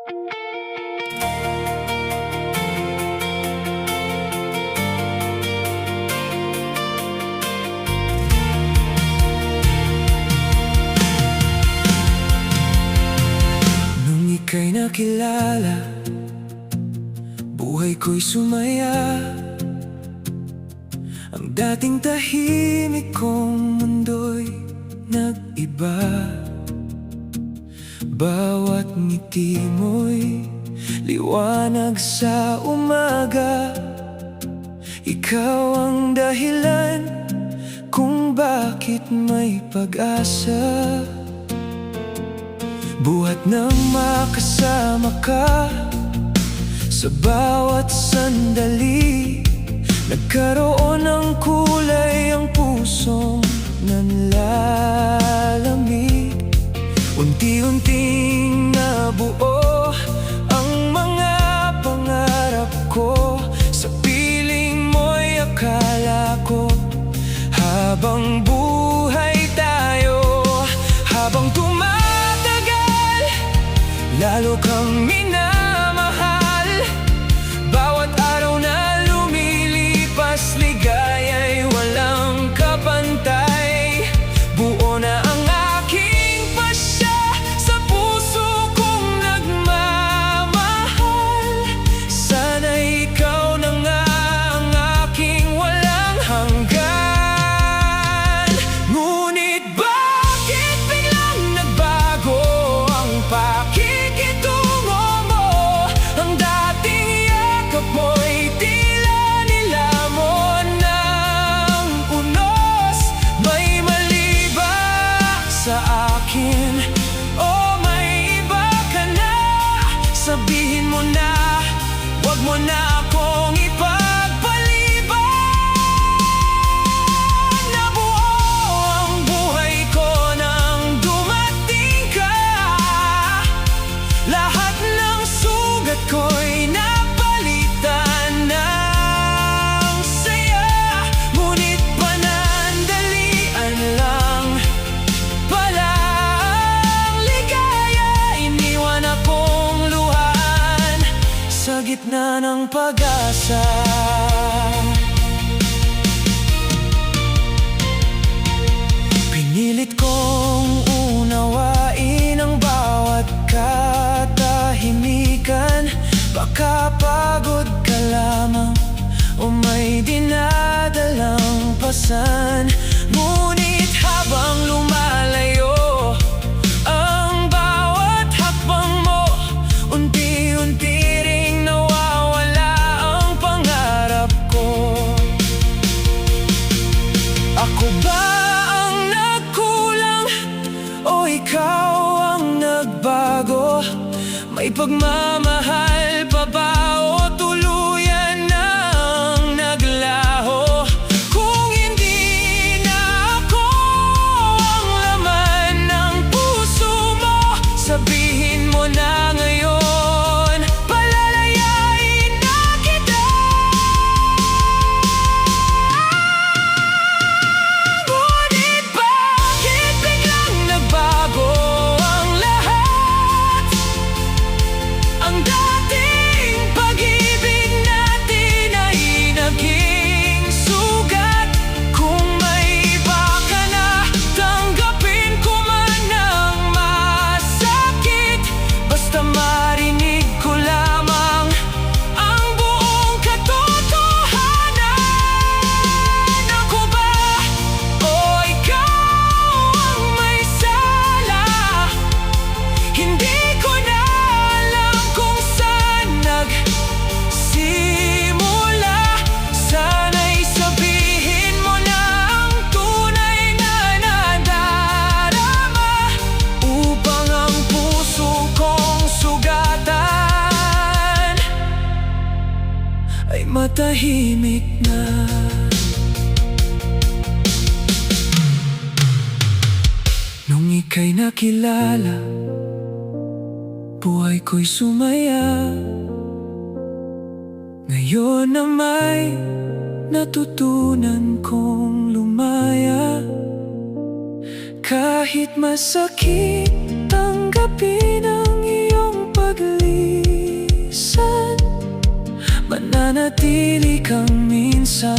Nung ika'y nakilala, buhay ko'y sumaya. Ang dating tahimik kong mundo'y nag-iba. Bawat ngiti mo'y liwanag sa umaga. Ikaw ang dahilan kung bakit may pag-asa. Buhat nang makasama ka sa bawat sandali. Nagkaroon ng kulay ang pusong nanlalamig. Unti-unting nabuo ang mga pangarap ko. Sa piling mo'y akala ko habang buhay tayo. Habang tumatagal, lalo kang minamahal. Bawat araw na lumilipas, ligaya'y walang kapantay. Buo na ang aking pasya sa puso kong nagmamahal. Sana'y ikaw na nga ang aking walang hanggan. Ngunit bakit biglang nagbago ang pakikitungo mo? Ang dating yakap mo'y tila nilamon ng unos. May mali ba sa akin o may iba ka na? Sabihin mo na, wag mo na akong ipagpaliban. Nabuo ang buhay ko nang dumating ka. Lahat ng sugat ko'y napalitan ng saya. Ngunit panandalian lang pala ang ligaya. Iniwan akong luhaan sa gitna ng pag-asa. Pinilit kong unawain ang bawat katahimikan. Baka pagod ka lamang o may dinadalang pasan. Ngunit habang lumalayo ang bawat hakbang mo, unti-unti ring nawawala ang pangarap ko. Ako ba ang nagkulang o ikaw ang nagbago? May pagmamahal pa ba o tuluyan nang naglaho? Kung hindi na ako ang laman ng puso mo, sabihin mo na ngayon, palalayain na kita. Ngunit bakit biglang nagbago ang lahat? Ang dating pag-ibig natin ay naging sugat. Kung may iba ka na, tanggapin ko man ang masakit. Basta marinig ko lamang ang buong katotohanan. Ako ba o ikaw ang may sala? Hindi ko na alam kung saan nagsimula. Sana'y sabihin mo na ang tunay na nadarama, upang ang puso kong sugatan ay matahimik na. Nung ika'y nakilala, buhay ko'y sumaya. Ngayon na may natutunan kong lumaya. Kahit masakit, tanggapin ang iyong pag-ibig. nanatili kang minsan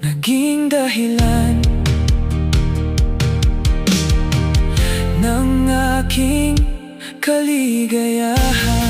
naging dahilan ng aking kaligayahan.